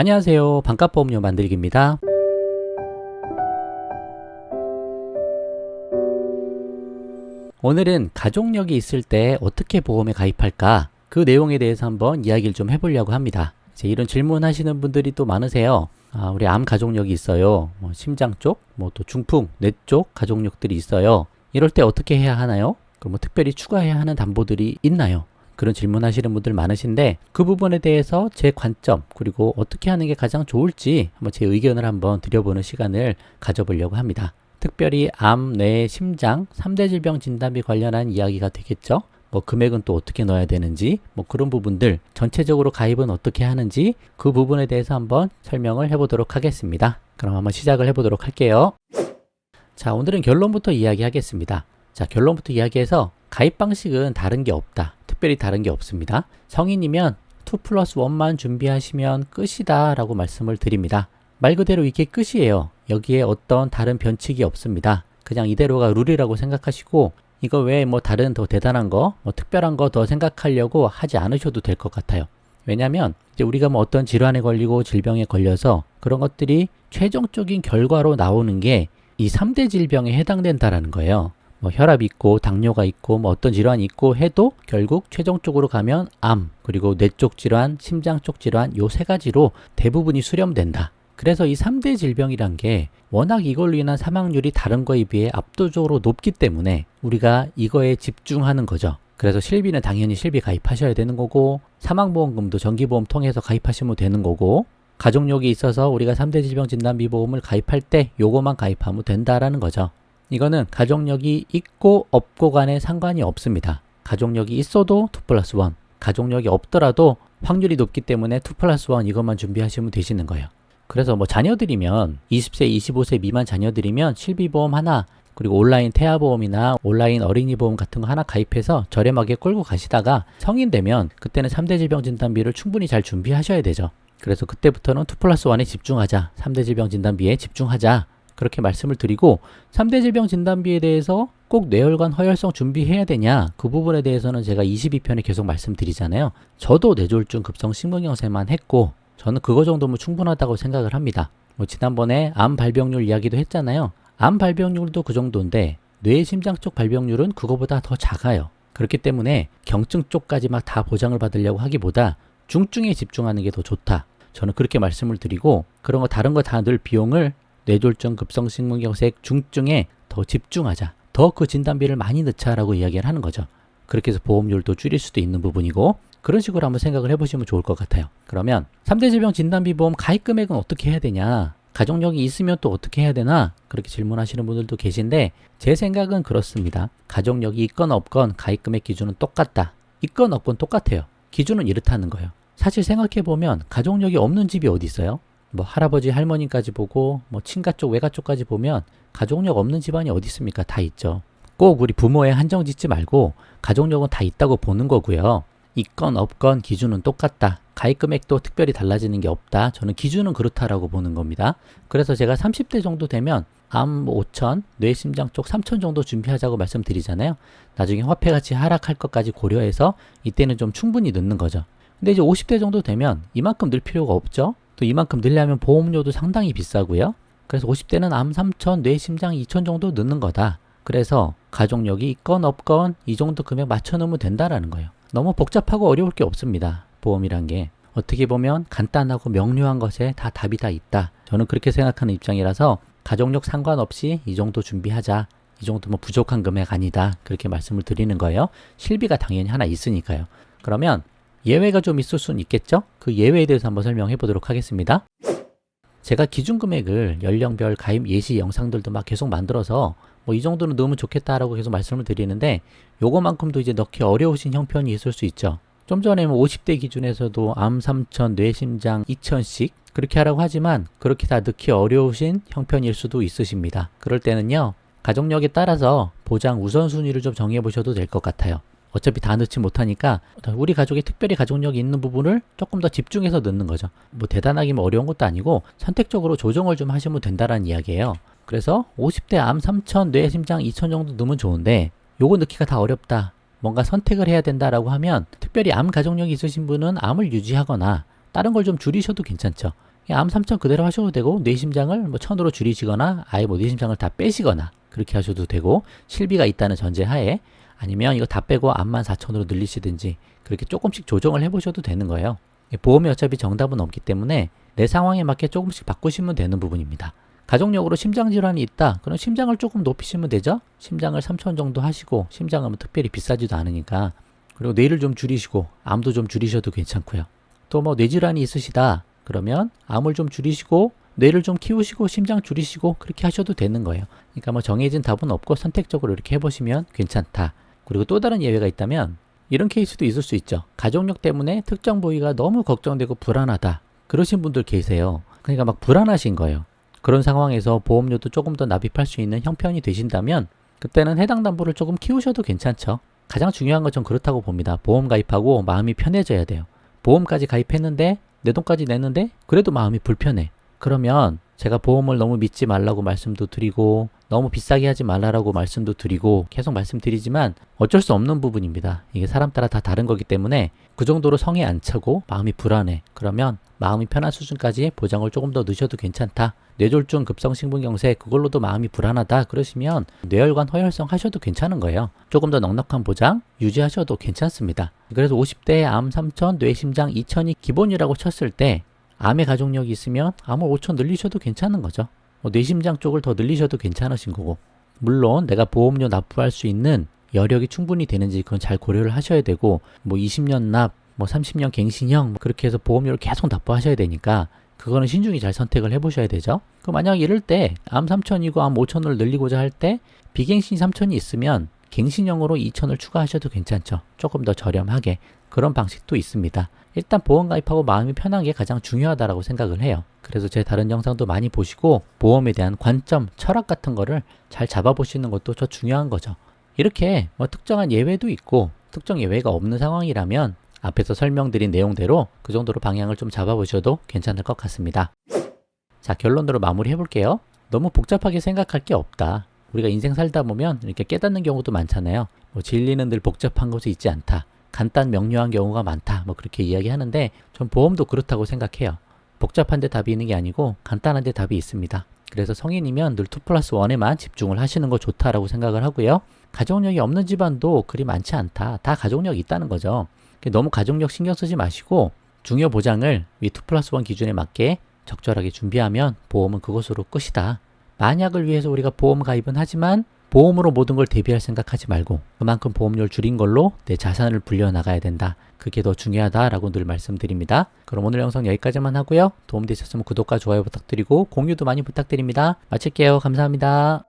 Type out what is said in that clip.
안녕하세요. 반값보험료 만들기입니다. 오늘은 가족력이 있을 때 어떻게 보험에 가입할까? 그 내용에 대해서 한번 이야기를 좀 해보려고 합니다. 이제 이런 질문 하시는 분들이 또 많으세요. 우리 암 가족력이 있어요. 심장 쪽, 또 중풍, 뇌 쪽 가족력들이 있어요. 이럴 때 어떻게 해야 하나요? 그럼 특별히 추가해야 하는 담보들이 있나요? 그런 질문 하시는 분들 많으신데 그 부분에 대해서 제 관점 그리고 어떻게 하는 게 가장 좋을지 한번 제 의견을 한번 드려보는 시간을 가져보려고 합니다. 특별히 암, 뇌, 심장 3대 질병 진단비 관련한 이야기가 되겠죠. 금액은 또 어떻게 넣어야 되는지 그런 부분들 전체적으로 가입은 어떻게 하는지 그 부분에 대해서 한번 설명을 해보도록 하겠습니다. 그럼 한번 시작을 해보도록 할게요. 자, 오늘은 결론부터 이야기하겠습니다. 자, 결론부터 이야기해서 가입 방식은 다른 게 없다. 특별히 다른 게 없습니다. 성인이면 2+1만 준비하시면 끝이다 라고 말씀을 드립니다. 말 그대로 이게 끝이에요. 여기에 어떤 다른 변칙이 없습니다. 그냥 이대로가 룰이라고 생각하시고 이거 외에 다른 더 대단한 거, 특별한 거 더 생각하려고 하지 않으셔도 될 것 같아요. 왜냐면 이제 우리가 어떤 질환에 걸리고 질병에 걸려서 그런 것들이 최종적인 결과로 나오는 게 이 3대 질병에 해당된다라는 거예요. 혈압이 있고 당뇨가 있고 어떤 질환이 있고 해도 결국 최종적으로 가면 암, 그리고 뇌 쪽 질환, 심장 쪽 질환 요 세 가지로 대부분이 수렴된다. 그래서 이 3대 질병이란 게 워낙 이걸로 인한 사망률이 다른 거에 비해 압도적으로 높기 때문에 우리가 이거에 집중하는 거죠. 그래서 실비는 당연히 실비 가입하셔야 되는 거고 사망보험금도 정기보험 통해서 가입하시면 되는 거고 가족력이 있어서 우리가 3대 질병 진단비 보험을 가입할 때 요거만 가입하면 된다라는 거죠. 이거는 가족력이 있고 없고 간에 상관이 없습니다. 가족력이 있어도 2+1, 가족력이 없더라도 확률이 높기 때문에 2+1 이것만 준비하시면 되시는 거예요. 그래서 자녀들이면 20세, 25세 미만 자녀들이면 실비보험 하나 그리고 온라인 태아보험이나 온라인 어린이보험 같은 거 하나 가입해서 저렴하게 끌고 가시다가 성인 되면 그때는 3대 질병 진단비를 충분히 잘 준비하셔야 되죠. 그래서 그때부터는 2+1에 집중하자, 3대 질병 진단비에 집중하자 그렇게 말씀을 드리고 3대 질병 진단비에 대해서 꼭 뇌혈관 허혈성 준비해야 되냐 그 부분에 대해서는 제가 22편에 계속 말씀드리잖아요. 저도 뇌졸중 급성 심근경색만 했고 저는 그거 정도면 충분하다고 생각을 합니다. 지난번에 암 발병률 이야기도 했잖아요. 암 발병률도 그 정도인데 뇌 심장 쪽 발병률은 그거보다 더 작아요. 그렇기 때문에 경증 쪽까지 막 다 보장을 받으려고 하기보다 중증에 집중하는 게 더 좋다. 저는 그렇게 말씀을 드리고 그런 거 다른 거 다 늘 비용을 뇌졸중 급성 심근경색 중증에 더 집중하자. 더 그 진단비를 많이 넣자라고 이야기를 하는 거죠. 그렇게 해서 보험료도 줄일 수도 있는 부분이고 그런 식으로 한번 생각을 해보시면 좋을 것 같아요. 그러면 3대 질병 진단비 보험 가입 금액은 어떻게 해야 되냐? 가족력이 있으면 또 어떻게 해야 되나? 그렇게 질문하시는 분들도 계신데 제 생각은 그렇습니다. 가족력이 있건 없건 가입 금액 기준은 똑같다. 있건 없건 똑같아요. 기준은 이렇다는 거예요. 사실 생각해보면 가족력이 없는 집이 어디 있어요? 할아버지 할머니까지 보고 친가 쪽 외가 쪽까지 보면 가족력 없는 집안이 어디 있습니까? 다 있죠. 꼭 우리 부모에 한정 짓지 말고 가족력은 다 있다고 보는 거고요. 있건 없건 기준은 똑같다. 가입 금액도 특별히 달라지는 게 없다. 저는 기준은 그렇다라고 보는 겁니다. 그래서 제가 30대 정도 되면 암 5천, 뇌 심장 쪽 3천 정도 준비하자고 말씀드리잖아요. 나중에 화폐가치 하락할 것까지 고려해서 이때는 좀 충분히 넣는 거죠. 근데 이제 50대 정도 되면 이만큼 넣을 필요가 없죠. 또 이만큼 넣으려면 보험료도 상당히 비싸고요. 그래서 50대는 암 3천, 뇌 심장 2천 정도 넣는 거다. 그래서 가족력이 있건 없건 이 정도 금액 맞춰 놓으면 된다라는 거예요. 너무 복잡하고 어려울 게 없습니다. 보험이란 게 어떻게 보면 간단하고 명료한 것에 다 답이 다 있다. 저는 그렇게 생각하는 입장이라서 가족력 상관없이 이 정도 준비하자. 이 정도면 부족한 금액 아니다. 그렇게 말씀을 드리는 거예요. 실비가 당연히 하나 있으니까요. 그러면 예외가 좀 있을 수는 있겠죠? 그 예외에 대해서 한번 설명해 보도록 하겠습니다. 제가 기준 금액을 연령별 가입 예시 영상들도 막 계속 만들어서 이 정도는 넣으면 좋겠다라고 계속 말씀을 드리는데 요거만큼도 이제 넣기 어려우신 형편이 있을 수 있죠. 좀 전에 50대 기준에서도 암 3천, 뇌심장 2천씩 그렇게 하라고 하지만 그렇게 다 넣기 어려우신 형편일 수도 있으십니다. 그럴 때는요. 가족력에 따라서 보장 우선순위를 좀 정해 보셔도 될 것 같아요. 어차피 다 넣지 못하니까 우리 가족이 특별히 가족력이 있는 부분을 조금 더 집중해서 넣는 거죠. 대단하게 어려운 것도 아니고 선택적으로 조정을 좀 하시면 된다라는 이야기예요. 그래서 50대 암 3천, 뇌 심장 2천 정도 넣으면 좋은데 요거 넣기가 다 어렵다. 뭔가 선택을 해야 된다라고 하면 특별히 암 가족력이 있으신 분은 암을 유지하거나 다른 걸 좀 줄이셔도 괜찮죠. 암 3천 그대로 하셔도 되고 뇌심장을 뭐 1000으로 줄이시거나 아예 뭐 뇌심장을 다 빼시거나 그렇게 하셔도 되고 실비가 있다는 전제하에 아니면 이거 다 빼고 암만 4000으로 늘리시든지 그렇게 조금씩 조정을 해보셔도 되는 거예요. 보험이 어차피 정답은 없기 때문에 내 상황에 맞게 조금씩 바꾸시면 되는 부분입니다. 가족력으로 심장질환이 있다. 그럼 심장을 조금 높이시면 되죠? 심장을 3000 정도 하시고 심장은 뭐 특별히 비싸지도 않으니까 그리고 뇌를 좀 줄이시고 암도 좀 줄이셔도 괜찮고요. 또 뭐 뇌질환이 있으시다. 그러면 암을 좀 줄이시고 뇌를 좀 키우시고 심장 줄이시고 그렇게 하셔도 되는 거예요. 그러니까 뭐 정해진 답은 없고 선택적으로 이렇게 해보시면 괜찮다. 그리고 또 다른 예외가 있다면 이런 케이스도 있을 수 있죠. 가족력 때문에 특정 부위가 너무 걱정되고 불안하다. 그러신 분들 계세요. 그러니까 막 불안하신 거예요. 그런 상황에서 보험료도 조금 더 납입할 수 있는 형편이 되신다면 그때는 해당 담보를 조금 키우셔도 괜찮죠. 가장 중요한 건 전 그렇다고 봅니다. 보험 가입하고 마음이 편해져야 돼요. 보험까지 가입했는데 내 돈까지 냈는데 그래도 마음이 불편해. 그러면 제가 보험을 너무 믿지 말라고 말씀도 드리고 너무 비싸게 하지 말라고 말씀도 드리고 계속 말씀드리지만 어쩔 수 없는 부분입니다. 이게 사람 따라 다 다른 거기 때문에 그 정도로 성에 안 차고 마음이 불안해. 그러면 마음이 편한 수준까지 보장을 조금 더 넣으셔도 괜찮다. 뇌졸중, 급성심근경색 그걸로도 마음이 불안하다 그러시면 뇌혈관 허혈성 하셔도 괜찮은 거예요. 조금 더 넉넉한 보장 유지하셔도 괜찮습니다. 그래서 50대에 암 3000, 뇌심장 2000이 기본이라고 쳤을 때 암의 가족력이 있으면 암을 5000 늘리셔도 괜찮은 거죠. 뇌심장 쪽을 더 늘리셔도 괜찮으신 거고 물론 내가 보험료 납부할 수 있는 여력이 충분히 되는지 그건 잘 고려를 하셔야 되고 뭐 20년 납, 뭐 30년 갱신형 그렇게 해서 보험료를 계속 납부하셔야 되니까 그거는 신중히 잘 선택을 해보셔야 되죠. 그 만약 이럴 때 암 3000이고 암 5000을 늘리고자 할 때 비갱신 3000이 있으면 갱신형으로 2000을 추가하셔도 괜찮죠. 조금 더 저렴하게 그런 방식도 있습니다. 일단 보험 가입하고 마음이 편한 게 가장 중요하다고 생각을 해요. 그래서 제 다른 영상도 많이 보시고 보험에 대한 관점, 철학 같은 거를 잘 잡아보시는 것도 더 중요한 거죠. 이렇게 뭐 특정한 예외도 있고 특정 예외가 없는 상황이라면 앞에서 설명드린 내용대로 그 정도로 방향을 좀 잡아보셔도 괜찮을 것 같습니다. 자, 결론으로 마무리 해볼게요. 너무 복잡하게 생각할 게 없다. 우리가 인생 살다 보면 이렇게 깨닫는 경우도 많잖아요. 뭐 진리는 늘 복잡한 것이 있지 않다. 간단 명료한 경우가 많다. 뭐 그렇게 이야기하는데 전 보험도 그렇다고 생각해요. 복잡한데 답이 있는 게 아니고 간단한데 답이 있습니다. 그래서 성인이면 늘 2+1에만 집중을 하시는 거 좋다라고 생각을 하고요. 가족력이 없는 집안도 그리 많지 않다. 다 가족력이 있다는 거죠. 너무 가족력 신경 쓰지 마시고 중요 보장을 위 2+1 기준에 맞게 적절하게 준비하면 보험은 그것으로 끝이다. 만약을 위해서 우리가 보험 가입은 하지만 보험으로 모든 걸 대비할 생각하지 말고 그만큼 보험료를 줄인 걸로 내 자산을 불려나가야 된다. 그게 더 중요하다라고 늘 말씀드립니다. 그럼 오늘 영상 여기까지만 하고요. 도움되셨으면 구독과 좋아요 부탁드리고 공유도 많이 부탁드립니다. 마칠게요. 감사합니다.